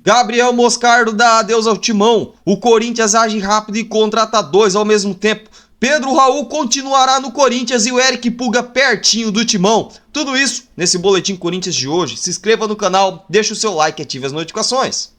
Gabriel Moscardo dá adeus ao Timão. O Corinthians age rápido e contrata dois ao mesmo tempo. Pedro Raul continuará no Corinthians e o Eric Pulga pertinho do Timão. Tudo isso nesse Boletim Corinthians de hoje. Se inscreva no canal, deixe o seu like e ative as notificações.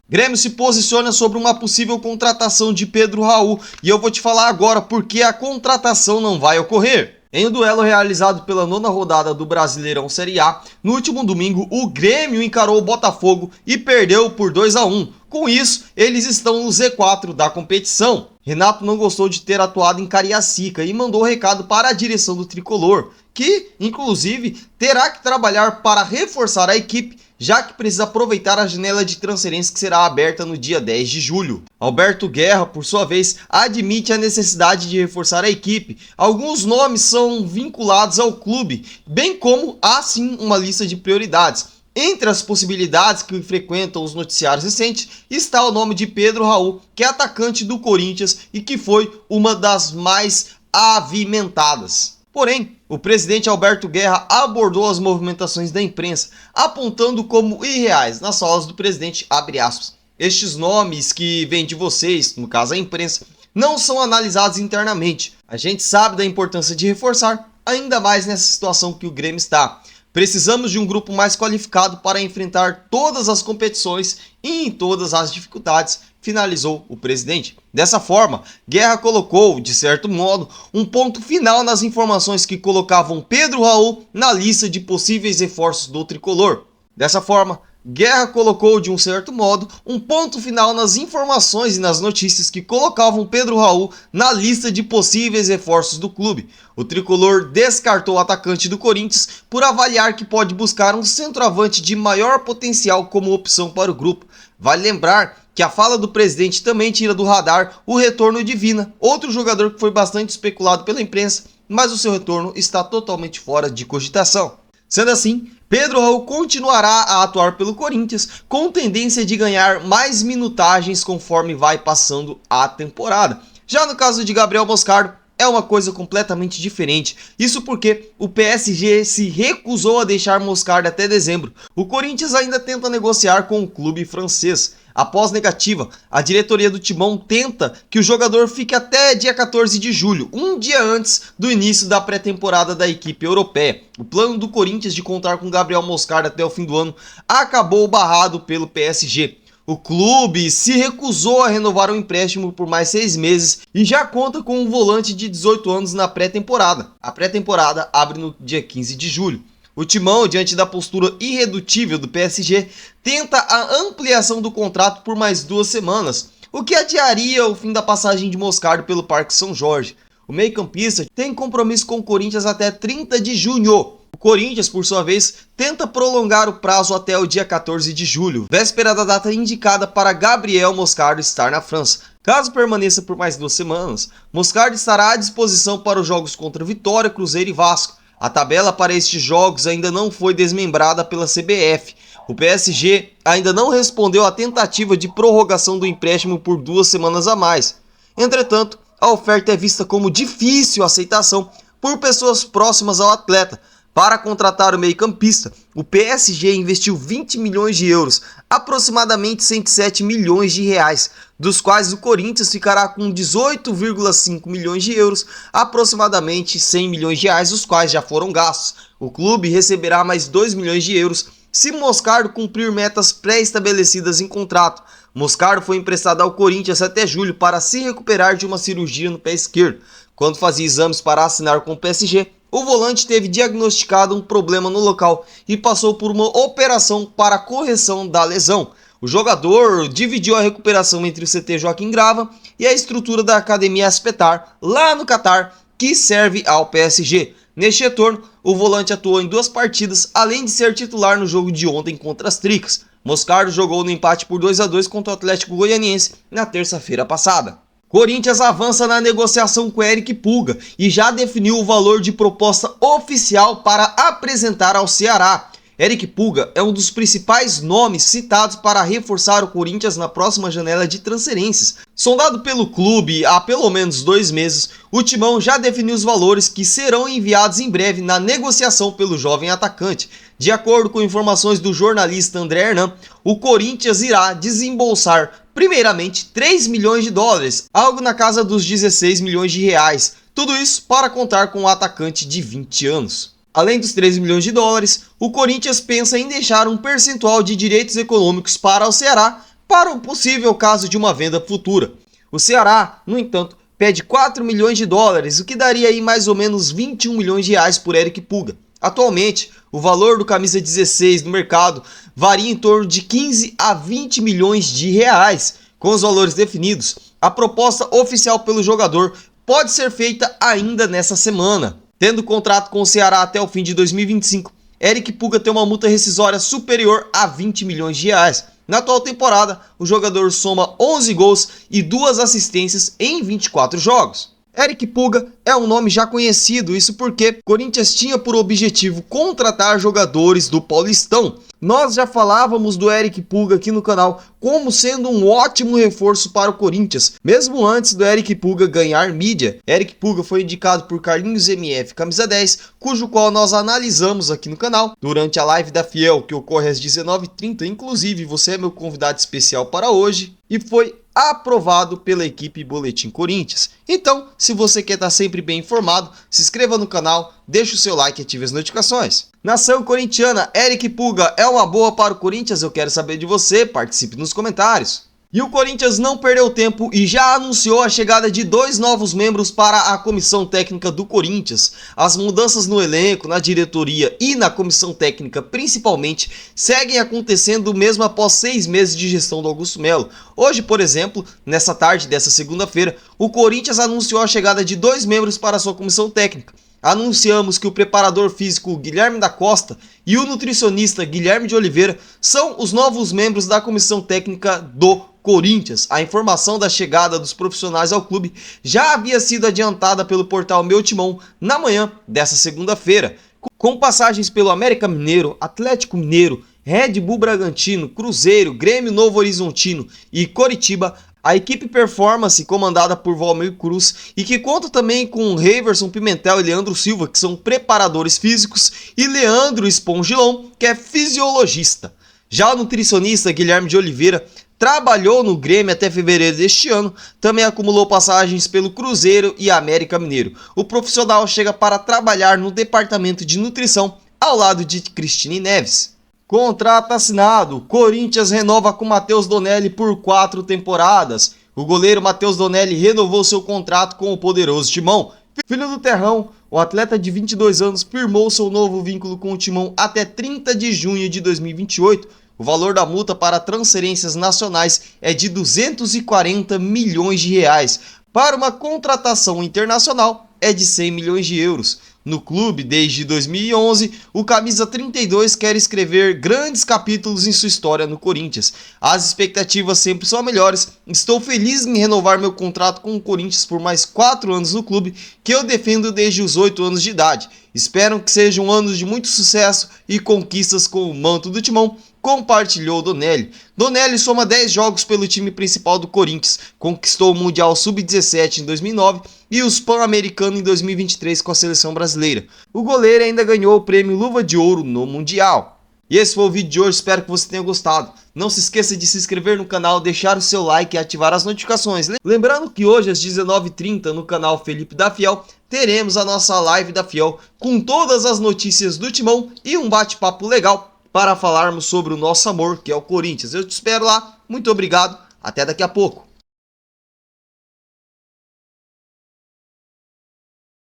Grêmio se posiciona sobre uma possível contratação de Pedro Raul e eu vou te falar agora porque a contratação não vai ocorrer. Em um duelo realizado pela 9ª rodada do Brasileirão Série A, no último domingo o Grêmio encarou o Botafogo e perdeu por 2-1. Com isso, eles estão no Z4 da competição. Renato não gostou de ter atuado em Cariacica e mandou recado para a direção do Tricolor, que, inclusive, terá que trabalhar para reforçar a equipe, já que precisa aproveitar a janela de transferência que será aberta no dia 10 de julho. Alberto Guerra, por sua vez, admite a necessidade de reforçar a equipe. Alguns nomes são vinculados ao clube, bem como há sim uma lista de prioridades. Entre as possibilidades que frequentam os noticiários recentes está o nome de Pedro Raul, que é atacante do Corinthians e que foi uma das mais avimentadas. Porém, o presidente Alberto Guerra abordou as movimentações da imprensa, apontando como irreais. Nas falas do presidente, abre aspas, estes nomes que vêm de vocês, no caso a imprensa, não são analisados internamente. A gente sabe da importância de reforçar, ainda mais nessa situação que o Grêmio está. Precisamos de um grupo mais qualificado para enfrentar todas as competições e em todas as dificuldades, finalizou o presidente. Dessa forma, Guerra colocou, de certo modo, um ponto final nas informações que colocavam Pedro Raul na lista de possíveis reforços do tricolor. Dessa forma, Guerra colocou, de um certo modo, um ponto final nas informações e nas notícias que colocavam Pedro Raul na lista de possíveis reforços do clube. O tricolor descartou o atacante do Corinthians por avaliar que pode buscar um centroavante de maior potencial como opção para o grupo. Vale lembrar que a fala do presidente também tira do radar o retorno de Vina, outro jogador que foi bastante especulado pela imprensa, mas o seu retorno está totalmente fora de cogitação. Sendo assim, Pedro Raul continuará a atuar pelo Corinthians com tendência de ganhar mais minutagens conforme vai passando a temporada. Já no caso de Gabriel Moscardo, é uma coisa completamente diferente. Isso porque o PSG se recusou a deixar Moscardo até dezembro. O Corinthians ainda tenta negociar com o clube francês. Após negativa, a diretoria do Timão tenta que o jogador fique até dia 14 de julho, um dia antes do início da pré-temporada da equipe europeia. O plano do Corinthians de contar com Gabriel Moscardo até o fim do ano acabou barrado pelo PSG. O clube se recusou a renovar o empréstimo por mais 6 meses e já conta com um volante de 18 anos na pré-temporada. A pré-temporada abre no dia 15 de julho. O Timão, diante da postura irredutível do PSG, tenta a ampliação do contrato por mais 2 semanas, o que adiaria o fim da passagem de Moscardo pelo Parque São Jorge. O meio-campista tem compromisso com o Corinthians até 30 de junho. O Corinthians, por sua vez, tenta prolongar o prazo até o dia 14 de julho, véspera da data indicada para Gabriel Moscardo estar na França. Caso permaneça por mais 2 semanas, Moscardo estará à disposição para os jogos contra Vitória, Cruzeiro e Vasco. A tabela para estes jogos ainda não foi desmembrada pela CBF. O PSG ainda não respondeu à tentativa de prorrogação do empréstimo por 2 semanas a mais. Entretanto, a oferta é vista como difícil aceitação por pessoas próximas ao atleta. Para contratar o meio-campista, o PSG investiu 20 milhões de euros, aproximadamente 107 milhões de reais, dos quais o Corinthians ficará com 18,5 milhões de euros, aproximadamente 100 milhões de reais, os quais já foram gastos. O clube receberá mais 2 milhões de euros se Moscardo cumprir metas pré-estabelecidas em contrato. Moscardo foi emprestado ao Corinthians até julho para se recuperar de uma cirurgia no pé esquerdo. Quando fazia exames para assinar com o PSG, o volante teve diagnosticado um problema no local e passou por uma operação para a correção da lesão. O jogador dividiu a recuperação entre o CT Joaquim Grava e a estrutura da Academia Aspetar, lá no Catar, que serve ao PSG. Neste retorno, o volante atuou em 2 partidas, além de ser titular no jogo de ontem contra as Tricas. Moscardo jogou no empate por 2-2 contra o Atlético Goianiense na terça-feira passada. Corinthians avança na negociação com Eric Pulga e já definiu o valor de proposta oficial para apresentar ao Ceará. Eric Pulga é um dos principais nomes citados para reforçar o Corinthians na próxima janela de transferências. Sondado pelo clube há pelo menos 2 meses, o Timão já definiu os valores que serão enviados em breve na negociação pelo jovem atacante. De acordo com informações do jornalista André Hernan, o Corinthians irá desembolsar primeiramente 3 milhões de dólares, algo na casa dos 16 milhões de reais. Tudo isso para contar com um atacante de 20 anos. Além dos 13 milhões de dólares, o Corinthians pensa em deixar um percentual de direitos econômicos para o Ceará para o possível caso de uma venda futura. O Ceará, no entanto, pede 4 milhões de dólares, o que daria aí mais ou menos 21 milhões de reais por Eric Pulga. Atualmente, o valor do camisa 16 no mercado varia em torno de 15 a 20 milhões de reais. Com os valores definidos, a proposta oficial pelo jogador pode ser feita ainda nessa semana. Tendo contrato com o Ceará até o fim de 2025, Eric Pulga tem uma multa rescisória superior a 20 milhões de reais. Na atual temporada, o jogador soma 11 gols e 2 assistências em 24 jogos. Eric Pulga é um nome já conhecido, isso porque o Corinthians tinha por objetivo contratar jogadores do Paulistão. Nós já falávamos do Eric Pulga aqui no canal como sendo um ótimo reforço para o Corinthians, mesmo antes do Eric Pulga ganhar mídia. Eric Pulga foi indicado por Carlinhos MF, camisa 10, cujo qual nós analisamos aqui no canal durante a live da Fiel, que ocorre às 19h30. Inclusive, você é meu convidado especial para hoje e foi aprovado pela equipe Boletim Corinthians. Então, se você quer estar sempre bem informado, se inscreva no canal, deixe o seu like e ative as notificações. Nação corintiana, Eric Pulga é uma boa para o Corinthians? Eu quero saber de você, participe nos comentários. E o Corinthians não perdeu tempo e já anunciou a chegada de 2 novos membros para a comissão técnica do Corinthians. As mudanças no elenco, na diretoria e na comissão técnica principalmente seguem acontecendo mesmo após 6 meses de gestão do Augusto Melo. Hoje, por exemplo, nessa tarde dessa segunda-feira, o Corinthians anunciou a chegada de 2 membros para a sua comissão técnica. Anunciamos que o preparador físico Guilherme da Costa e o nutricionista Guilherme de Oliveira são os novos membros da comissão técnica do Corinthians. A informação da chegada dos profissionais ao clube já havia sido adiantada pelo portal Meu Timão na manhã dessa segunda-feira. Com passagens pelo América Mineiro, Atlético Mineiro, Red Bull Bragantino, Cruzeiro, Grêmio Novo Horizontino e Coritiba, a equipe Performance, comandada por Valmir Cruz, e que conta também com Heiverson Pimentel e Leandro Silva, que são preparadores físicos, e Leandro Espongilon, que é fisiologista. Já o nutricionista Guilherme de Oliveira trabalhou no Grêmio até fevereiro deste ano, também acumulou passagens pelo Cruzeiro e América Mineiro. O profissional chega para trabalhar no departamento de nutrição ao lado de Cristine Neves. Contrato assinado, Corinthians renova com Matheus Donelli por 4 temporadas. O goleiro Matheus Donelli renovou seu contrato com o poderoso Timão. Filho do Terrão, o atleta de 22 anos firmou seu novo vínculo com o Timão até 30 de junho de 2028. O valor da multa para transferências nacionais é de 240 milhões de reais. Para uma contratação internacional, é de 100 milhões de euros. No clube, desde 2011, o camisa 32 quer escrever grandes capítulos em sua história no Corinthians. As expectativas sempre são melhores. Estou feliz em renovar meu contrato com o Corinthians por mais 4 anos no clube, que eu defendo desde os 8 anos de idade. Espero que sejam anos de muito sucesso e conquistas com o manto do Timão, compartilhou Donelli. Donelli soma 10 jogos pelo time principal do Corinthians, conquistou o Mundial Sub-17 em 2009 e os Pan-Americano em 2023 com a seleção brasileira. O goleiro ainda ganhou o prêmio Luva de Ouro no Mundial. E esse foi o vídeo de hoje, espero que você tenha gostado. Não se esqueça de se inscrever no canal, deixar o seu like e ativar as notificações. Lembrando que hoje às 19h30 no canal Felipe da Fiel, teremos a nossa live da Fiel com todas as notícias do Timão e um bate-papo legal para falarmos sobre o nosso amor, que é o Corinthians. Eu te espero lá, muito obrigado, até daqui a pouco.